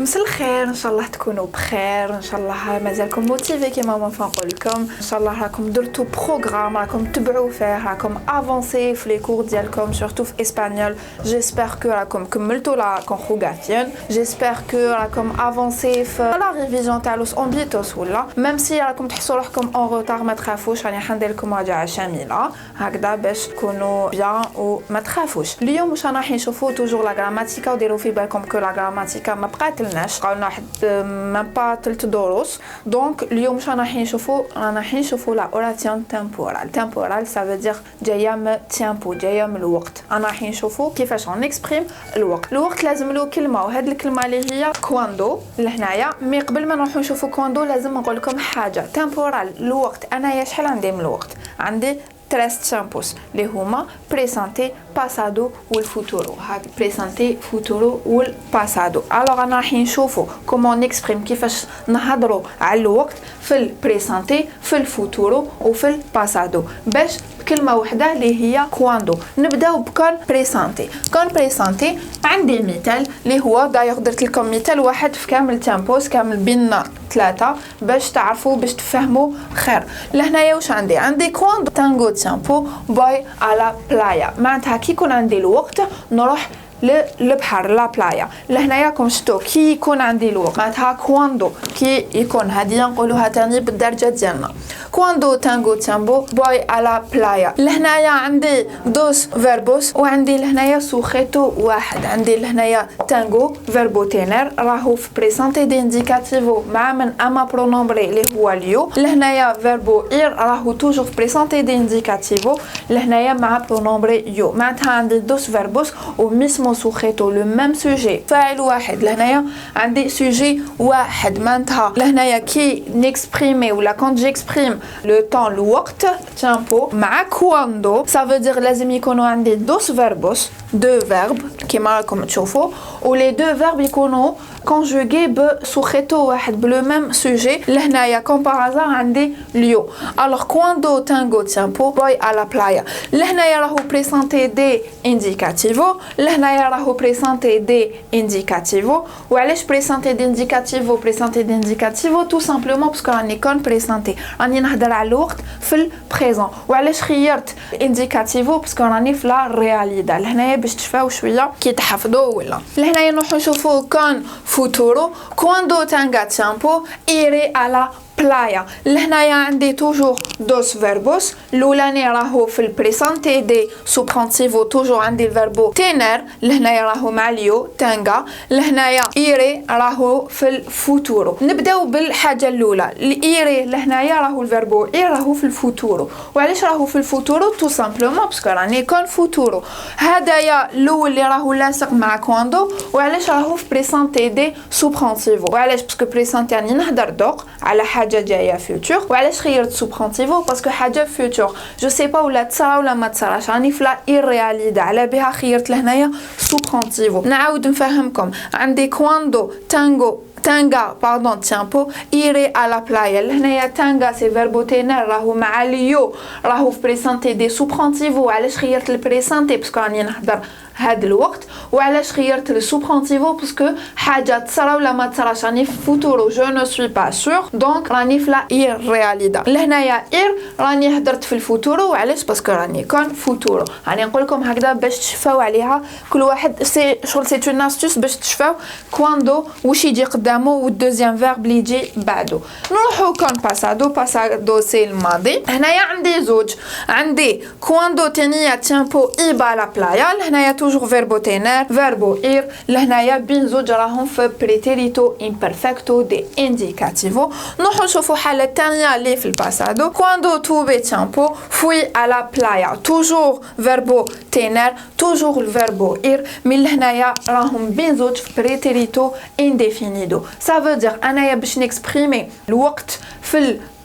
مساء الخير، ان شاء الله تكونوا بخير، ان شاء الله مازالكم موتيفي كيما ما نقول لكم، ان شاء الله راكم درتوا بروغرام راكم تبعوا فيه، راكم افونسي في لي كور ديالكم سورتو في اسبانيول. جيسبر كو راكم كملتوا لا كونجوغاسيون، جيسبر كو راكم افونسي في لا ريفيزيون تاع لوس امبيتوس، ولا ميم سي راكم تحسوا روحكم اون روتار ما تخافوش، راني حندير لكم مراجعه شامله هكذا باش تكونوا بيان وما تخافوش. اليوم واش راح نشوفوا توجور لا غراماتيكا، وديروا في بالكم كو لا غراماتيكا ما بقات قالنا واحد ميم با 3 دروس. دونك اليوم واش راح نشوفوا لا اوراسيون تمبورال. تمبورال سا فو دير جايه من تيمبو، جايه من الوقت. انا راح نشوفوا كيفاش نكسبريم الوقت. الوقت لازم له كلمه، وهاد الكلمه اللي هي كواندو لهنايا. مي قبل ما نروحوا نشوفوا كواندو لازم نقول لكم حاجه. تمبورال الوقت، انايا شحال عندي من الوقت؟ عندي 3 تيمبوس اللي هما بريسانتي، باسادو والفوتورو. هاد بريسانتي، فوتورو والباسادو. الوغ انا راح نشوفوا كومون نكسبريم كيفاش نهضروا على الوقت في البريسانتي، في الفوتورو وفي الباسادو باش كلمه واحده اللي هي كواندو. نبداو بكون بريسانتي. كون بريسانتي عندي مثال اللي هو دايوغ درت لكم مثال واحد في كامل تيمبوس كامل بيننا 3 باش تعرفوا باش تفهموا خير. لهنايا واش عندي كواندو تانغو تيمبو باي على بلايا. معناتها كي يكون عندي الوقت نروح للبحر لا بلايا. لهنايا كم شتو كي يكون عندي الوقت معناتها كواندو كي يكون، هذه نقولوها تاني بالدرجه ديالنا. كواندو تانغو تيمبو باي على بلايا. لهنايا عندي دوس فيربوس وعندي لهنايا سوخيتو واحد. عندي لهنايا تانغو فيربو تينر راهو في بريسانتي دي انديكاتيفو مع من اما برونومبري اللي هو اليو. لهنايا فيربو اير راهو توجور في بريسانتي دي انديكاتيفو لهنايا مع برونومبري يو. معناتها عندي دوس فيربوس وميسمو سوخيتو لو ميم سوجي فاعل واحد. لهنايا عندي سوجي واحد. معناتها لهنايا كي نكسبريمي ولا كونت جيكسبريم لو طون الوقت تيمبو مع كواندو سا فو دير لازم يكونوا عندي دوس فيربوس، دو فيرب كيما راكم تشوفوا، ولي دو فيرب يكونوا كونجوغي بسوخيتو واحد بلو ميم سوجي. لهنايا كوم بارازار عندي اليو. الوغ كواندو تانغو تيمبو باي على بلايا. لهنايا راهو بريسانتي دي انديكاتيفو. لهنايا راهو بريسانتي دي انديكاتيفو. وعلاش بريسانتي دي انديكاتيفو؟ بريسانتي دي انديكاتيفو تو سامبلومون باسكو راني كون بريسانتي، راني نهضر على الوقت في البريزون. وعلاش خيرت انديكاتيفو؟ باسكو راني في لا رياليدا. لهنايا باش تشفاو شويه كي تحفظوا. ولا لهنايا نروحو نشوفو كون فوتورو. كواندو تانغا تيمبو ايري على بلايا. لهنايا عندي توجور دوس فيربوس. الاولاني راهو في البريسانتي دي سوبرانتيفو توجور عندي الفيربو تينر. لهنايا راهو مع اليو تانغا. لهنايا ايري راهو في الفوتورو. نبداو بالحاجه الاولى. الايري لهنايا راهو الفيربو اير راهو في الفوتورو. وعلاش راهو في الفوتورو؟ تو سامبلومون باسكو راني كون فوتورو. هدايا الاول اللي راهو لاصق مع كواندو. وعلاش راهو في بريسانتي دي سوبرانتيفو؟ وعلاش؟ باسكو بريسانتي راني نهضر دوق على حاجه جايه فيوتور. وعلاش خيرت سوبرانتيفو؟ باسكو حاجه فيوتور جو سي با ولا تصرا ولا ما تصراش، راني في لا ايرياليدا على بها خيرت لهنايا سوبرانتيفو. نعاود نفهمكم. عندي كواندو تانغا باردون تيمبو ايري على بلايا. لهنايا تانغا سي فيربو تينر راهو مع اليو راهو في بريسانتي دي سوبرانتيفو. علاش خيرت البريسانتي؟ باسكو راني نهضر هاد الوقت. وعلاش خيرت السوبرانتيفو؟ باسكو حاجه تصرا ولا ما تصراش، راني في فوتورو جو نو سوي با سور دونك راني في لا اير رياليدا. لهنايا اير راني هدرت في الفوتورو. وعلاش؟ باسكو راني كون فوتورو. راني نقول لكم هكذا باش تشفاو عليها كل واحد سي شغل سي اون استوس باش تشفاو كواندو واش يجي قدامه والدوزيام فيرب اللي يجي بعده. نروحو كون باسادو. باسادو سي الماضي. هنايا عندي زوج. عندي كواندو تانية تيمبو ايبا لا بلايا. لهنايا توجور فيربو تينر فيربو اير. لهنايا بين زوج راهم في بريتيريتو امبرفكتو دي انديكاتيفو. نروحو نشوفو حالة تانية اللي في الباسادو. كواندو توبي تيمبو فوي على بلايا. توجور فيربو تينر توجور الفيربو اير. من لهنايا راهم بين زوج في بريتيريتو انديفينيدو. سا فو دير انايا باش نكسبريمي الوقت في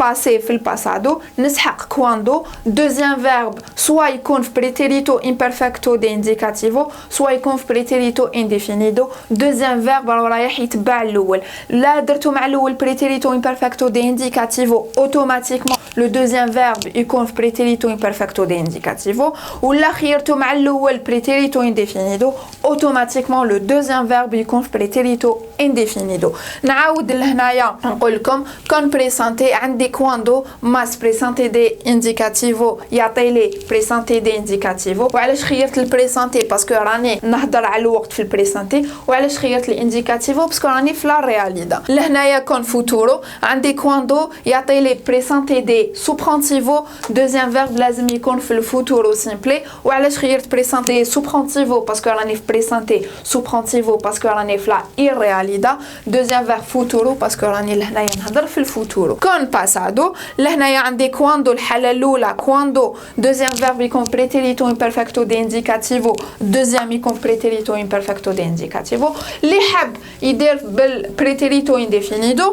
passer في الباسادو نسحق كواندو deuxième verbe soit يكون في préterito imperfecto de indicativo soit يكون في préterito indefinido deuxième verbe رايح يتبع الاول لا درتو مع الاول préterito imperfecto de indicativo automatiquement le deuxième verbe يكون في préterito imperfecto de indicativo ولا خيرتو مع الاول préterito indefinido automatiquement le deuxième verbe يكون في préterito indefinido نعاود لهنايا نقول لكم كون بريسانتي عندي كواندو ماس بريسانتي دي انديكاتيفو يعطي لي بريسانتي دي انديكاتيفو وعلاش خيرت البريسانتي باسكو راني نهضر على الوقت في البريسانتي وعلاش خيرت الانديكاتيفو باسكو راني في لا رياليدا لهنايا كون فوتورو عندي كواندو يعطي لي بريسانتي دي سوبرانتيفو دوزيام فيرب لازم يكون في الفوتورو سيمبلي وعلاش خيرت بريسانتي سوبرانتيفو باسكو راني في بريسانتي سوبرانتيفو باسكو راني في لا irrealida deuxième verbe futuro parce que راني لهنايا نهضر في الفوتورو كون باسادو لهنايا عندي كواندو الحاله الاولى كواندو deuxième verbe يكون preterito imperfecto de indicativo deuxième يكون preterito imperfecto de indicativo اللي حاب يدير بالpreterito indefinido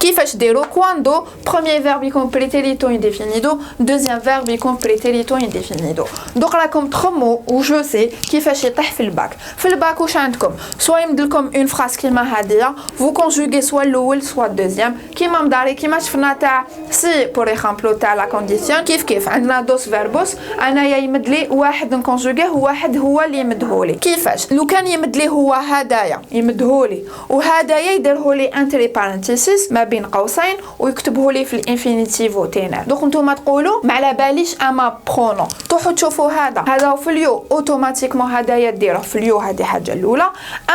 كيفاش ديرو كواندو premier verbe يكون preterito indefinido deuxième verbe يكون preterito indefinido دوك راكم تخمو و جو سي كيفاش يطيح في الباك واش عندكم سوا يمدلكم اون فراس كيما هاديه فو كونجوغي سوا الاول سوا الدوزيام كيما مداري كيما شفنا تاع سي بور اكزامبل تاع لا كونديسيون كيف عندنا دوس فيربوس انايا يمدلي واحد نكونجوغيه وواحد هو اللي يمدهولي كيفاش لو كان يمدلي هو هدايا يمدهولي وهدايا يديرهولي انتري بارنتيسيس ما بين قوسين ويكتبه لي في الانفينيتيفو تاعنا دوك نتوما تقولوا ما على باليش اما برونو تروحوا تشوفوا هذا في اليو اوتوماتيكمون هدايا ديروه في اليو هذه حاجه الاولى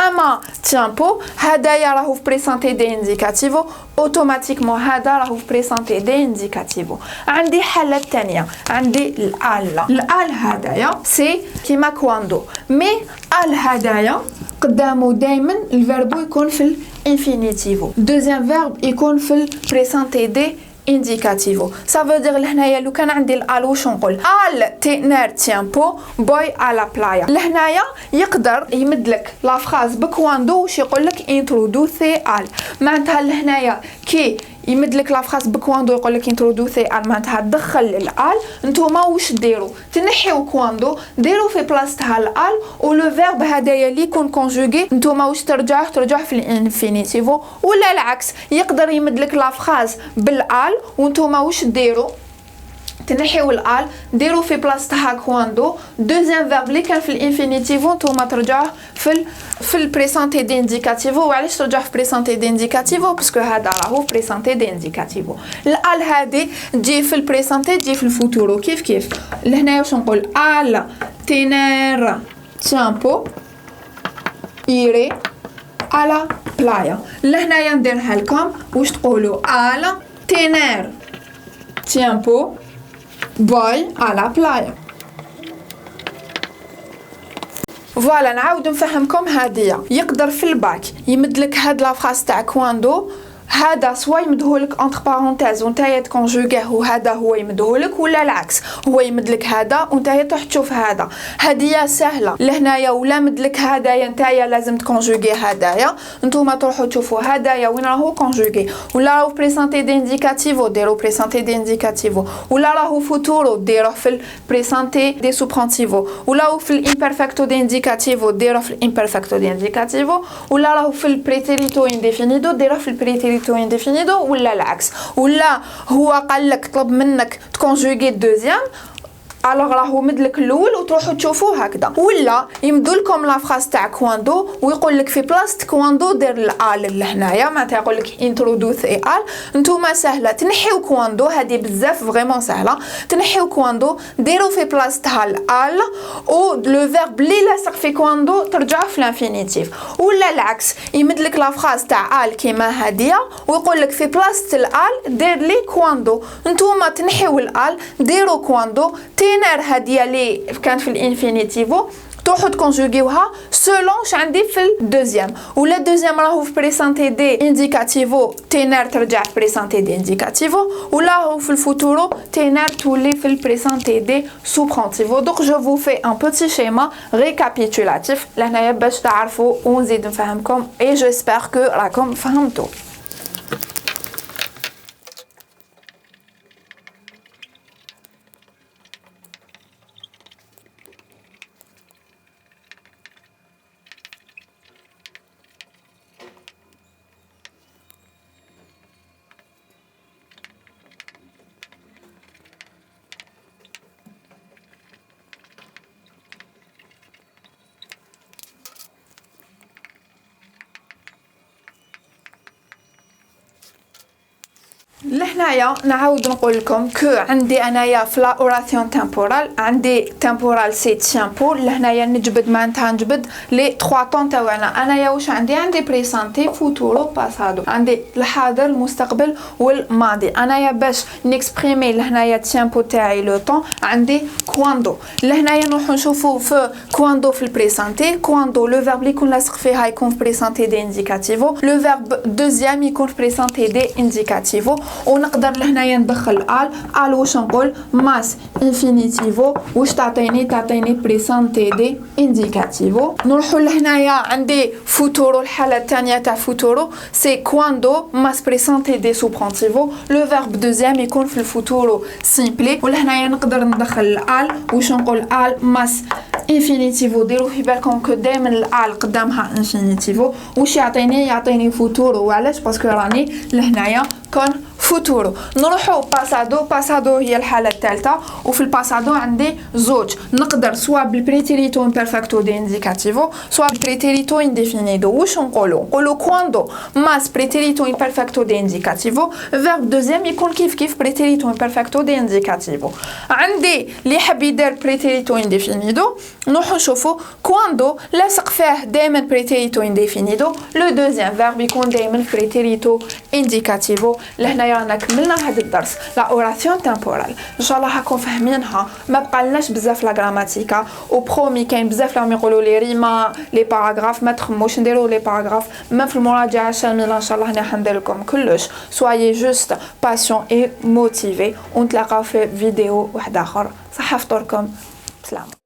اما تيامبو هدايا راهو في بريسانتي دي انديكاتيفو اوتوماتيكمون هذا راهو في بريسانتي دي انديكاتيفو عندي حاله ثانيه عندي الال هدايا سي كيما كواندو مي ال هدايا قدامه دائما الفيربو يكون في الانفينيتيفو دوزيام فيرب يكون في البريسانتي دي indicativo ça veut dire لهنايا لو كان عندي الال واش نقول ال تينر تيامبو بوي على بلايا لهنايا يقدر يمدلك لا فراز بكواندو واش يقول لك انترودوسي ال معناتها لهنايا كي يمدلك لا فراس بكواندو يقول لك انترودوسي ال معناتها دخل الال نتوما واش ديروا تنحيو كواندو ديروا في بلاصتها الال ولو فيرب هدايا اللي يكون كونجوغي نتوما واش ترجعوه في الانفينيتيفو ولا العكس يقدر يمدلك لا فراس بالال وانتوما واش ديروا تنحيو الال ديروا في بلاصتها كواندو دوزيام فيرب اللي كان في الانفينيتيفو نتوما ترجعوه في البريسانتي دي انديكاتيفو وعلاش ترجعوه في بريسانتي دي انديكاتيفو باسكو هذا راهو في بريسانتي دي انديكاتيفو الال هذه تجي في البريسانتي تجي في الفوتورو كيف لهنايا واش نقول ال تينير تيامبو ايري على بلايا لهنايا نديرها لكم واش تقولوا ال تينير تيامبو باي على بلايا فوالا نعاود نفهمكم هادية يقدر في الباك يمدلك هاد لا فراس تاع كواندو هذا سوا يمدهولك انتر بارونتيز ونتايا تكونجوغيه وهذا هو يمدهولك ولا العكس هو يمدلك هذا ونتايا تروح تشوف هذا هديه سهله لهنايا ولا مدلك هدايا نتايا لازم تكونجوغي هدايا نتوما تروحوا تشوفوا هدايا وين راهو كونجوغي ولا راهو بريسانتي دي انديكاتيفو ديرو بريسانتي دي انديكاتيفو ولا راهو فوتورو ديروه في البريسانتي دي سوبرانتيفو ولا راهو في الامبرفكتو دي انديكاتيفو ديروه في الامبرفكتو دي انديكاتيفو ولا راهو في البريتيريتو انديفينيدو ديروه في البريتيريتو indefinido ولا العكس ولا هو قال لك طلب منك تكونجوغي الدوزيام الوغ راهو مدلك الاول وتروحوا تشوفوه هكذا ولا يمدوا لكم لا فراس تاع كواندو ويقول لك في بلاصه كواندو دير الال لهنايا معناتها يقول لك انترودوسي ال نتوما سهله تنحيو كواندو هذه بزاف فريمون سهله تنحيو كواندو ديروا في بلاصتها الال و لو فيرب اللي لاصق في كواندو ترجعوا في الانفينيتيف ولا العكس يمدلك لا فراس تاع ال كيما هاديه ويقول لك في بلاصه الال دير لي كواندو نتوما تنحيو الال ديروا كواندو تينر هاديه اللي كانت في الانفينيتيفو تروحوا تكونجوغيوها سولون واش عندي في الدوزيام ولا الدوزيام راهو في بريسانتي دي انديكاتيفو تينر ترجع في بريسانتي دي انديكاتيفو ولا هو في الفوتورو تينر تولي في البريسانتي دي سوبرانتيفو دونك جو فو في ان بوتي شيما ريكابيتولاتيف لهنايا باش تعرفوا ونزيد نفهمكم اي جيسبر كو راكم فهمتوا لهنايا نعاود نقول لكم كو عندي انايا في لا اوراسيون تمبورال عندي تمبورال سي تيامبو. لهنايا نجبد معناتها نجبد لي 3 طون تاعنا. انايا واش عندي بريسانتي فوتورو باسادو، عندي الحاضر المستقبل والماضي. انايا باش نكسبريمي لهنايا تيامبو تاعي لو طون عندي كواندو. لهنايا نروحو نشوفو في كواندو في البريسانتي. كواندو لو فيرب اللي يكون لاصق فيها يكون في بريسانتي دي انديكاتيفو، لو فيرب دوزيام يكون في بريسانتي دي انديكاتيفو. ونقدر لهنايا ندخل ال واش نقول ماس انفينيتيفو واش تعطيني بريسانتي دي انديكاتيفو. نروحو لهنايا عندي فوتورو. الحاله الثانيه تاع فوتورو سي كواندو ماس بريسانتي دي سوبرانتيفو، لو فيرب دوزيام يكون في الفوتورو سيمبلي. ولهنايا نقدر ندخل ال واش نقول ال ماس انفينيتيفو. ديروا في بالكم كو دائما الال قدامها انفينيتيفو. واش يعطيني فوتورو. وعلاش؟ باسكو راني لهنايا كون فوتورو. نروحو باسادو. باسادو هي الحاله الثالثه، وفي الباسادو عندي زوج. نقدر سوا بالبريتيريتو امبيرفكتو دي انديكاتيفو سوا بالبريتيريتو انديفينيدو. واش نقولو كواندو ماس بريتيريتو امبيرفكتو دي انديكاتيفو فيرب دوزيام يكون كيف بريتيريتو امبيرفكتو دي انديكاتيفو. عندي اللي حاب يدير بريتيريتو انديفينيدو نروحو نشوفو كواندو لاصق فيه دائما بريتيريتو انديفينيدو، لو دوزيام فيرب يكون دائما بريتيريتو انديكاتيفو. لهنايا رانا كملنا هذا الدرس لا اوراسيون تمبورال. ان شاء الله راكم فاهمينها. ما بقالناش بزاف لا غراماتيكا وبرومي كاين بزاف راهم يقولوا لي ريما لي باراغراف ما تخموش نديروا لي باراغراف ما في المراجعه شامله. ان شاء الله راح ندير لكم كلش. سويي جوست باسيون اي موتيفي ونتلاقاو في فيديو واحد اخر. صحه فطوركم. سلام.